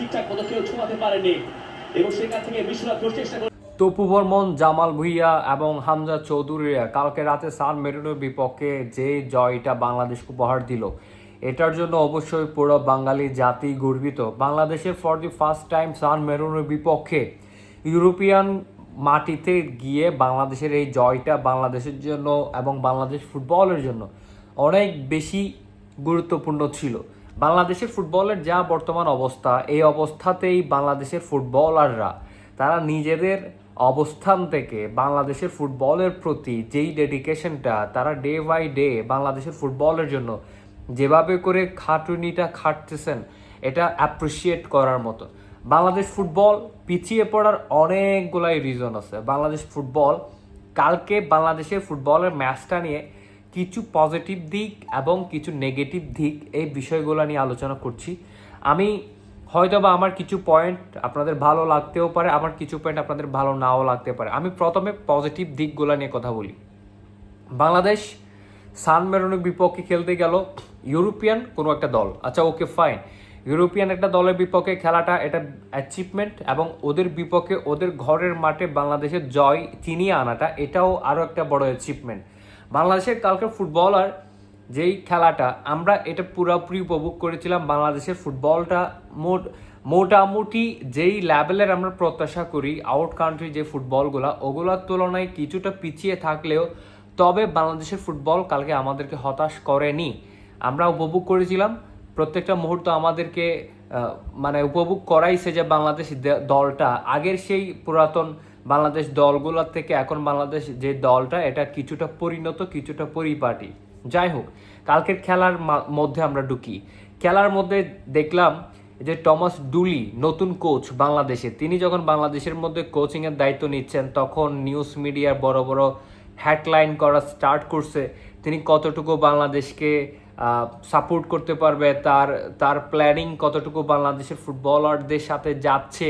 ঠিকঠাক মতো কেউ ছোঁয়াতে পারেনি এবং সেখান থেকে বিশ্বনাথ ঘোষ চেষ্টা করে। তপু বর্মন, জামাল ভুঁইয়া এবং হামজা চৌধুরীরা কালকে রাতে সান মেরিনোর বিপক্ষে যে জয়টা বাংলাদেশকে উপহার দিল, এটার জন্য অবশ্যই পুরো বাঙালি জাতি গর্বিত। বাংলাদেশের ফর দি ফার্স্ট টাইম সান মেরিনোর বিপক্ষে ইউরোপিয়ান মাটিতে গিয়ে বাংলাদেশের এই জয়টা বাংলাদেশের জন্য এবং বাংলাদেশ ফুটবলের জন্য অনেক বেশি গুরুত্বপূর্ণ ছিল। বাংলাদেশের ফুটবলের যা বর্তমান অবস্থা, এই অবস্থাতেই বাংলাদেশের ফুটবলাররা তারা নিজেদের অবস্থান থেকে বাংলাদেশের ফুটবলের প্রতি যেই ডেডিকেশনটা তারা ডে বাই ডে বাংলাদেশের ফুটবলের জন্য যেভাবে করে খাটুনিটা খাটতেছেন, এটা অ্যাপ্রিসিয়েট করার মতো। বাংলাদেশ ফুটবল পিছিয়ে পড়ার অনেকগুলাই রিজন আছে। বাংলাদেশ ফুটবল কালকে বাংলাদেশের ফুটবলের ম্যাচটা নিয়ে কিছু পজিটিভ দিক এবং কিছু নেগেটিভ দিক, এই বিষয়গুলো নিয়ে আলোচনা করছি। আমি হয়তো বা আমার কিছু পয়েন্ট আপনাদের ভালো লাগতেও পারে, আমার কিছু পয়েন্ট আপনাদের ভালো নাও লাগতে পারে। আমি প্রথমে পজিটিভ দিকগুলো নিয়ে কথা বলি। বাংলাদেশ সান মেরিনোর বিপক্ষে খেলতে গেল ইউরোপিয়ান কোনো একটা দল, আচ্ছা ওকে ফাইন, ইউরোপিয়ান একটা দলের বিপক্ষে খেলাটা এটা অ্যাচিভমেন্ট, এবং ওদের বিপক্ষে ওদের ঘরের মাঠে বাংলাদেশের জয় চিনিয়ে আনাটা এটাও আরও একটা বড় অ্যাচিভমেন্ট। বাংলাদেশের কালকের ফুটবলার যেই খেলাটা আমরা এটা পুরোপুরি উপভোগ করেছিলাম। বাংলাদেশের ফুটবলটা মোটামুটি যেই লেভেলের আমরা প্রত্যাশা করি আউট কান্ট্রি যে ফুটবলগুলো, ওগুলোর তুলনায় কিছুটা পিছিয়ে থাকলেও তবে বাংলাদেশের ফুটবল কালকে আমাদেরকে হতাশ করেনি। আমরা উপভোগ করেছিলাম প্রত্যেকটা মুহূর্ত, আমাদেরকে মানে উপভোগ করাইছে যে বাংলাদেশ দলটা আগের সেই পুরাতন বাংলাদেশ দলগুলোর থেকে এখন বাংলাদেশ যে দলটা এটা কিছুটা পরিণত, কিছুটা পরিপাটি। যাই হোক, কালকের খেলার মধ্যে আমরা ঢুকি। খেলার মধ্যে দেখলাম যে টমাস ডুলি নতুন কোচ বাংলাদেশে, তিনি যখন বাংলাদেশের মধ্যে কোচিংয়ের দায়িত্ব নিচ্ছেন তখন নিউজ মিডিয়ার বড় বড় হেডলাইন করা স্টার্ট করছে তিনি কতটুকু বাংলাদেশকে সাপোর্ট করতে পারবে, তার প্ল্যানিং কতটুকু বাংলাদেশের ফুটবলারদের সাথে যাচ্ছে।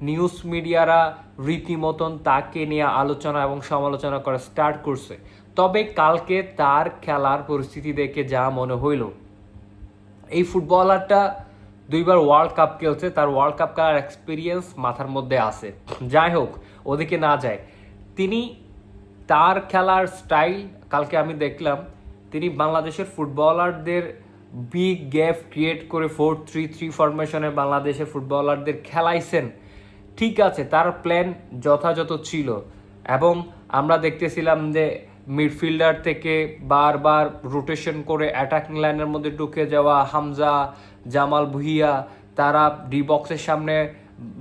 নিউজ মিডিয়ারা রীতিমতন তাকে নিয়ে আলোচনা এবং সমালোচনা করা স্টার্ট করছে। তবে কালকে তার খেলার পরিস্থিতি দেখে যা মনে হইল, এই ফুটবলারটা দুইবার ওয়ার্ল্ড কাপ খেলছে, তার ওয়ার্ল্ড কাপ খেলার এক্সপিরিয়েন্স মাথার মধ্যে আছে। যাই হোক, ওদিকে না যায়, তিনি তার খেলার স্টাইল কালকে আমি দেখলাম তিনি বাংলাদেশের ফুটবলারদের বিগ গ্যাপ ক্রিয়েট করে 4-3-3 ফরমেশনে বাংলাদেশের ফুটবলারদের খেলাইছেন। ঠিক আছে, তার প্ল্যান যথাযথ ছিল, এবং আমরা দেখতেছিলাম যে মিডফিল্ডার থেকে বারবার রোটেশন করে অ্যাটাকিং লাইনের মধ্যে ঢুকে যাওয়া হামজা, জামাল ভুঁইয়া, তারা ডি বক্সের সামনে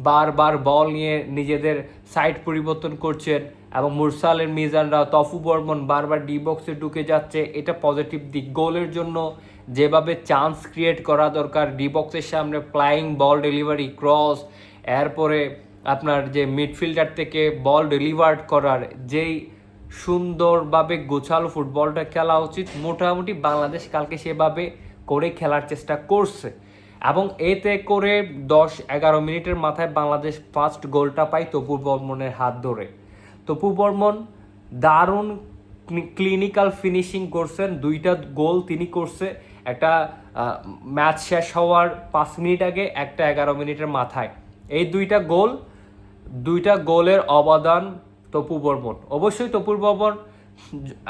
বারবার বল নিয়ে নিজেদের সাইড পরিবর্তন করছেন, এবং মুরসালের মিজানরা, তপু বর্মন বারবার ডি বক্সে ঢুকে যাচ্ছে। এটা পজিটিভ দিক। গোলের জন্য যেভাবে চান্স ক্রিয়েট করা দরকার, ডি বক্সের সামনে ফ্লাইং বল ডেলিভারি, ক্রস, এরপরে আপনার যে মিডফিল্ডার থেকে বল ডেলিভার করার যেই সুন্দরভাবে গোছালো ফুটবলটা খেলা উচিত, মোটামুটি বাংলাদেশ কালকে সেভাবে করে খেলার চেষ্টা করছে, এবং এতে করে 10-11 মিনিটের মাথায় বাংলাদেশ ফার্স্ট গোলটা পায় তপু বর্মনের হাত ধরে। তপু বর্মন দারুণ ক্লিনিক্যাল ফিনিশিং করছেন, 2টা গোল তিনি করছে, একটা ম্যাচ শেষ হওয়ার 5 মিনিট আগে, একটা 11 মিনিটের মাথায়। এই 2টা গোলের অবদান তপু বর্মন। অবশ্যই তপু বর্মন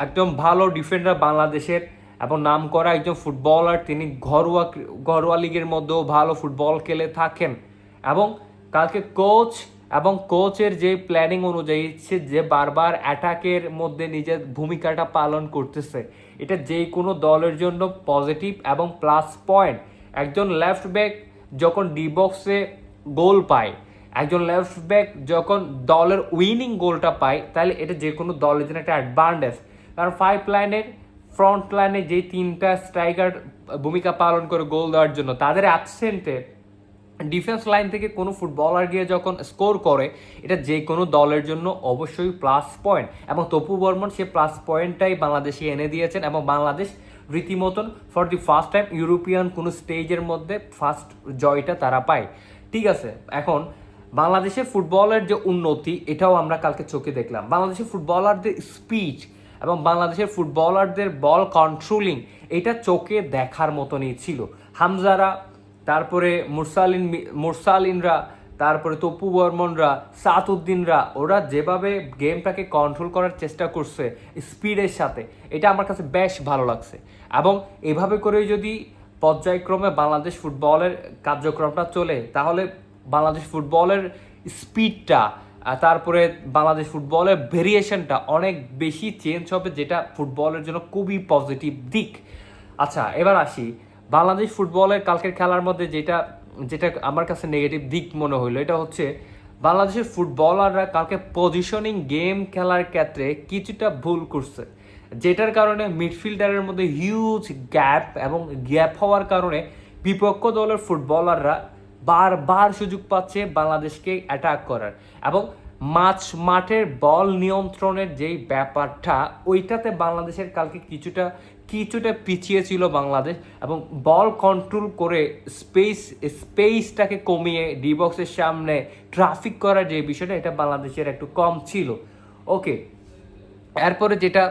একদম ভালো ডিফেন্ডার বাংলাদেশের এবং নাম করা একজন ফুটবলার, তিনি ঘরোয়া লিগের মধ্যেও ভালো ফুটবল খেলে থাকেন, এবং কালকে কোচ এবং কোচের যে প্ল্যানিং অনুযায়ী সে যে বারবার অ্যাটাকের মধ্যে নিজের ভূমিকাটা পালন করতেছে, এটা যে কোনো দলের জন্য পজিটিভ এবং প্লাস পয়েন্ট। একজন লেফট ব্যাক যখন ডি বক্সে গোল পায়, একজন লেফট ব্যাক যখন দলের উইনিং গোলটা পায়, তাহলে এটা যে কোনো দলের জন্য একটা অ্যাডভান্টেজ। কারণ 5 লাইনের ফ্রন্ট লাইনে যে 3টা স্ট্রাইকার ভূমিকা পালন করে গোল দেওয়ার জন্য, তাদের অ্যাবসেন্টে ডিফেন্স লাইন থেকে কোনো ফুটবলার গিয়ে যখন স্কোর করে, এটা যে কোনো দলের জন্য অবশ্যই প্লাস পয়েন্ট, এবং তপু বর্মন সে প্লাস পয়েন্টটাই বাংলাদেশে এনে দিয়েছেন, এবং বাংলাদেশ রীতিমতন for the first time European কোনো স্টেজের মধ্যে ফার্স্ট জয়টা তারা পায়। ঠিক আছে, এখন বাংলাদেশের ফুটবলের যে উন্নতি এটাও আমরা কালকে চোখে দেখলাম। বাংলাদেশের ফুটবলারদের স্পিড এবং বাংলাদেশের ফুটবলারদের বল কন্ট্রোলিং, এটা চোখে দেখার মতনই ছিল। হামজারা তারপরে মুরসালিনরা, তারপরে তপু বর্মনরা, সাদউদ্দিনরা, ওরা যেভাবে গেমটাকে কন্ট্রোল করার চেষ্টা করছে স্পিডের সাথে, এটা আমার কাছে বেশ ভালো লাগছে। এবং এভাবে করেই যদি পর্যায়ক্রমে বাংলাদেশ ফুটবলের কার্যক্রমটা চলে, তাহলে বাংলাদেশ ফুটবলের স্পিডটা, তারপরে বাংলাদেশ ফুটবলের ভেরিয়েশনটা অনেক বেশি চেঞ্জ হবে, যেটা ফুটবলের জন্য খুবই পজিটিভ দিক। আচ্ছা, এবার আসি বাংলাদেশ ফুটবলের কালকের খেলার মধ্যে যেটা যেটা আমার কাছে নেগেটিভ দিক মনে হইলো, এটা হচ্ছে বাংলাদেশের ফুটবলাররা কালকে পজিশনিং গেম খেলার ক্ষেত্রে কিছুটা ভুল করছে, যেটার কারণে মিডফিল্ডারের মধ্যে হিউজ গ্যাপ, এবং গ্যাপ হওয়ার কারণে বিপক্ষ দলের ফুটবলাররা বারবার সুযোগ পাচ্ছে বাংলাদেশকে অ্যাটাক করার, এবং মাঠের বল নিয়ন্ত্রণের যেই ব্যাপারটা, ওইটাতে বাংলাদেশের কালকে কিছুটা পিছিয়ে ছিল বাংলাদেশ, এবং বল কন্ট্রোল করে স্পেসটাকে কমিয়ে ডি বক্সের সামনে ট্রাফিক করার যে বিষয়টা, এটা বাংলাদেশের একটু কম ছিল। ওকে, এরপরে যেটা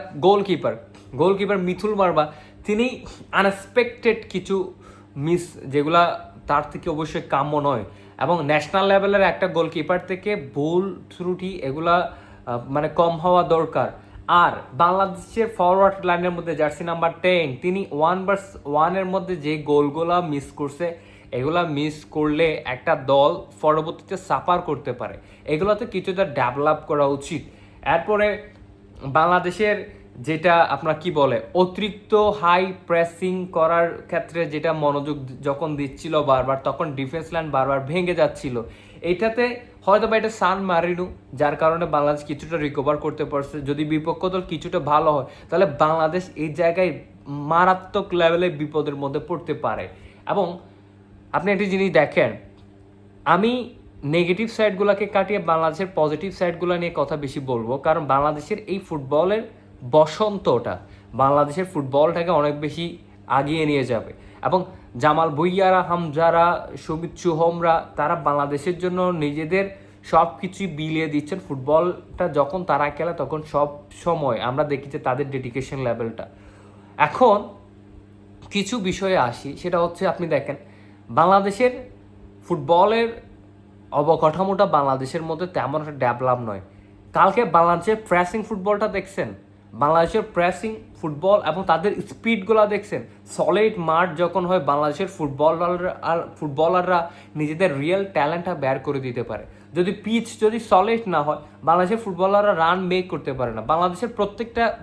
গোলকিপার মিথুল মার্বা, তিনি আনএক্সপেক্টেড কিছু মিস, যেগুলা তার থেকে অবশ্যই কাম্য নয়, এবং ন্যাশনাল লেভেলের একটা গোলকিপার থেকে ভুল ত্রুটি এগুলা মানে কম হওয়া দরকার। আর বাংলাদেশের ফরওয়ার্ড লাইনের মধ্যে জার্সি নাম্বার 10, তিনি 1v1 মধ্যে যে গোলগুলা মিস করছে, এগুলা মিস করলে একটা দল পরবর্তীতে সাফার করতে পারে, এগুলোতে কিছুটা ডেভেলপ করা উচিত। এরপরে বাংলাদেশের যেটা আপনার কি বলে, অতিরিক্ত হাই প্রেসিং করার ক্ষেত্রে যেটা মনোযোগ যখন দিচ্ছিল বারবার, তখন ডিফেন্স লাইন বারবার ভেঙে যাচ্ছিল, এইটাতে হয়তো বা এটা সান মারিনু, যার কারণে বাংলাদেশ কিছুটা রিকভার করতে পারছে। যদি বিপক্ষ দল কিছুটা ভালো হয়, তাহলে বাংলাদেশ এই জায়গায় মারাত্মক লেভেলে বিপদের মধ্যে পড়তে পারে। এবং আপনি একটি জিনিস দেখেন, আমি নেগেটিভ সাইডগুলোকে কাটিয়ে বাংলাদেশের পজিটিভ সাইডগুলো নিয়ে কথা বেশি বলবো, কারণ বাংলাদেশের এই ফুটবলের বসন্তটা বাংলাদেশের ফুটবলটাকে অনেক বেশি আগিয়ে নিয়ে যাবে। এবং জামাল ভুঁইয়ারা, হামজারা, সুমিত চুহমরা, তারা বাংলাদেশের জন্য নিজেদের সব কিছুই বিলিয়ে দিচ্ছেন। ফুটবলটা যখন তারা খেলে, তখন সব সময় আমরা দেখি যে তাদের ডেডিকেশন লেভেলটা। এখন কিছু বিষয়ে আসি, সেটা হচ্ছে আপনি দেখেন বাংলাদেশের ফুটবলের অবকাঠামোটা বাংলাদেশের মধ্যে তেমন একটা ডেভেলপ নয়। কালকে বাংলাদেশের প্রেসিং ফুটবলটা দেখছেন, বাংলাদেশের প্রেসিং ফুটবল এবং তাদের স্পিডগুলো দেখছেন। সলিড মাঠ যখন হয়, বাংলাদেশের ফুটবলাররা নিজেদের রিয়েল ট্যালেন্টটা বের করে দিতে পারে। যদি সলিড না হয়, বাংলাদেশের ফুটবলাররা রান মেক করতে পারে না। বাংলাদেশের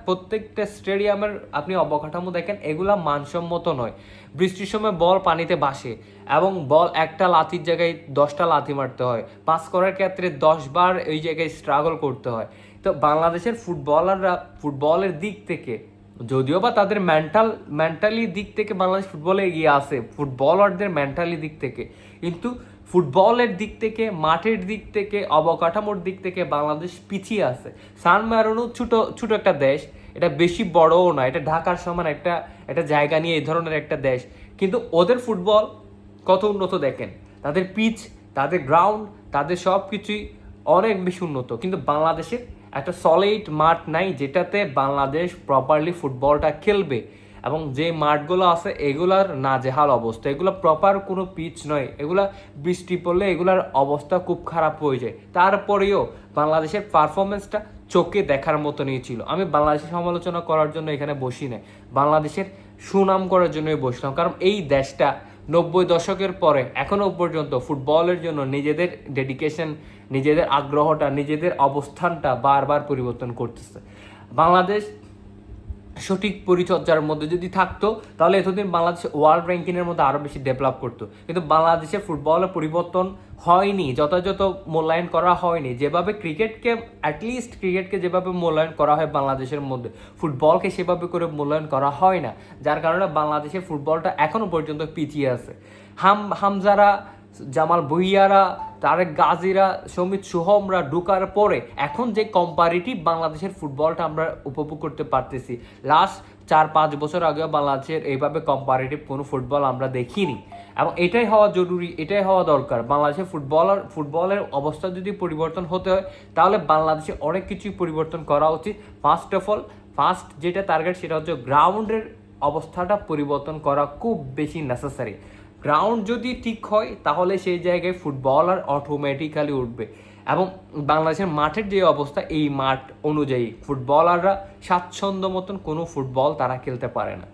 প্রত্যেকটা স্টেডিয়ামের আপনি অবকাঠামো দেখেন, এগুলা মানসম্মত নয়। বৃষ্টির সময় বল পানিতে ভাসে, এবং বল একটা লাথির জায়গায় 10টা লাথি মারতে হয়। পাস করার ক্ষেত্রে 10 বার এই জায়গায় স্ট্রাগল করতে হয়। তো বাংলাদেশের ফুটবলাররা ফুটবলের দিক থেকে, যদিও বা তাদের মেন্টালি দিক থেকে বাংলাদেশ ফুটবলে এগিয়ে আসে, ফুটবলারদের মেন্টালি দিক থেকে, কিন্তু ফুটবলের দিক থেকে, মাঠের দিক থেকে, অবকাঠামোর দিক থেকে বাংলাদেশ পিছিয়ে আছে। সান মারিনো ছোট একটা দেশ, এটা বেশি বড়ও না, এটা ঢাকার সমান একটা জায়গা নিয়ে এই ধরনের একটা দেশ, কিন্তু ওদের ফুটবল কত উন্নত দেখেন। তাদের পিচ, তাদের গ্রাউন্ড, তাদের সব কিছুই অনেক বেশি উন্নত, কিন্তু বাংলাদেশের একটা সলিড মাঠ নাই যেটাতে বাংলাদেশ প্রপারলি ফুটবলটা খেলবে। এবং যে মাঠগুলো আছে, এগুলার নাজেহাল অবস্থা, এগুলো প্রপার কোনো পিচ নয়, এগুলা বৃষ্টি পড়লে এগুলার অবস্থা খুব খারাপ হয়ে যায়। তারপরেও বাংলাদেশের পারফরমেন্সটা চোখে দেখার মতো নিয়েছিল। আমি বাংলাদেশের সমালোচনা করার জন্য এখানে বসি না, বাংলাদেশের সুনাম করার জন্যই বসলাম, কারণ এই দেশটা 90 দশকের পরে এখনো পর্যন্ত ফুটবলের জন্য নিজেদের ডেডিকেশন, নিজেদের আগ্রহটা, নিজেদের অবস্থানটা বারবার পরিবর্তন করতেছে। বাংলাদেশ সঠিক পরিচর্যার মধ্যে যদি থাকতো, তাহলে এতদিন বাংলাদেশ ওয়ার্ল্ড র্যাঙ্কিংয়ের মধ্যে আরও বেশি ডেভেলপ করতো, কিন্তু বাংলাদেশের ফুটবলের পরিবর্তন হয়নি, যথাযথ মূল্যায়ন করা হয়নি। যেভাবে ক্রিকেটকে যেভাবে মূল্যায়ন করা হয় বাংলাদেশের মধ্যে, ফুটবলকে সেভাবে করে মূল্যায়ন করা হয় না, যার কারণে বাংলাদেশের ফুটবলটা এখনও পর্যন্ত পিছিয়ে আছে। হামজারা, জামাল ভুঁইয়ারা, তারেক গাজীরা, সমিত সোহমরা ঢুকার পরে এখন যে কম্পারেটিভ বাংলাদেশের ফুটবলটা আমরা উপভোগ করতে পারতেছি, লাস্ট 4-5 বছর আগেও বাংলাদেশের এইভাবে কম্পারেটিভ কোনো ফুটবল আমরা দেখিনি, এবং এটাই হওয়া জরুরি, এটাই হওয়া দরকার। বাংলাদেশের ফুটবলের অবস্থা যদি পরিবর্তন হতে হয়, তাহলে বাংলাদেশে অনেক কিছুই পরিবর্তন করা উচিত। ফার্স্ট যেটা টার্গেট, সেটা হচ্ছে গ্রাউন্ডের অবস্থাটা পরিবর্তন করা খুব বেশি নেসেসারি। গ্রাউন্ড যদি ঠিক হয় তাহলে সেই জায়গায় ফুটবলার অটোমেটিক্যালি উঠবে। এবং বাংলাদেশের মাঠের যে অবস্থা, এই মাঠ অনুযায়ী ফুটবলাররা স্বাচ্ছন্দ্য মতন কোনো ফুটবল তারা খেলতে পারে না।